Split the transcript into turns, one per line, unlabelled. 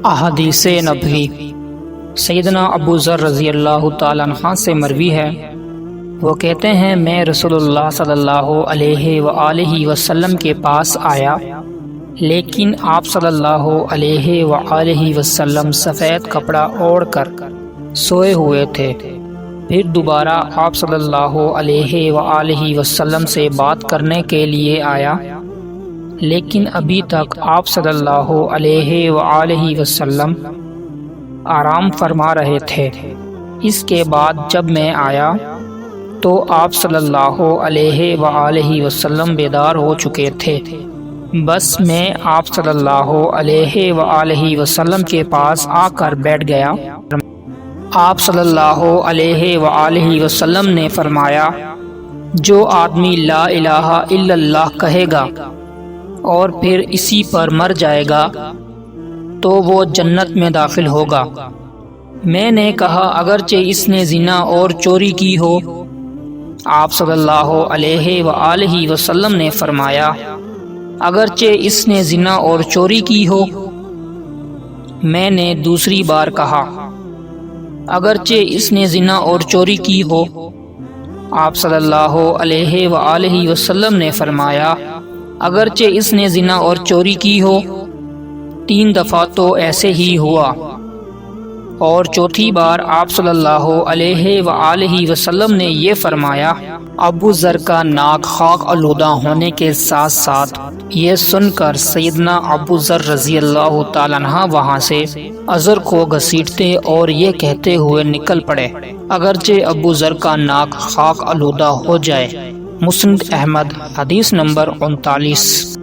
احادیث نبوی سیدنا ابو ذر رضی اللہ تعالیٰ عنہ سے مروی ہے، وہ کہتے ہیں میں رسول اللہ صلی اللہ علیہ وآلہ وسلم کے پاس آیا، لیکن آپ صلی اللہ علیہ وآلہ وسلم سفید کپڑا اوڑھ کر سوئے ہوئے تھے۔ پھر دوبارہ آپ صلی اللہ علیہ وآلہ وسلم سے بات کرنے کے لیے آیا، لیکن ابھی تک آپ صلی اللہ علیہ وآلہ وسلم آرام فرما رہے تھے۔ اس کے بعد جب میں آیا تو آپ صلی اللہ علیہ وآلہ وسلم بیدار ہو چکے تھے۔ بس میں آپ صلی اللہ علیہ وآلہ وسلم کے پاس آ کر بیٹھ گیا۔ آپ صلی اللہ علیہ وآلہ وسلم نے فرمایا، جو آدمی لا الہ الا اللہ کہے گا اور پھر اسی پر مر جائے گا تو وہ جنت میں داخل ہوگا۔ میں نے کہا اگرچہ اس نے زنا اور چوری کی ہو؟ آپ صلی اللہ علیہ وآلہ وسلم نے فرمایا، اگرچہ اس نے زنا اور چوری کی ہو۔ میں نے دوسری بار کہا، اگرچہ اس نے زنا اور چوری کی ہو۔ آپ صلی اللہ علیہ وآلہ وسلم نے فرمایا، اگرچہ اس نے زنا اور چوری کی ہو۔ 3 دفعہ تو ایسے ہی ہوا، اور چوتھی بار آپ صلی اللہ علیہ وآلہ وسلم نے یہ فرمایا۔ ابو ذر کا ناک خاک آلودہ ہونے کے ساتھ ساتھ یہ سن کر سیدنا ابو ذر رضی اللہ تعالیٰ عنہ وہاں سے عذر کو گھسیٹتے اور یہ کہتے ہوئے نکل پڑے، اگرچہ ابو ذر کا ناک خاک آلودہ ہو جائے۔ مسند احمد، حدیث نمبر 39۔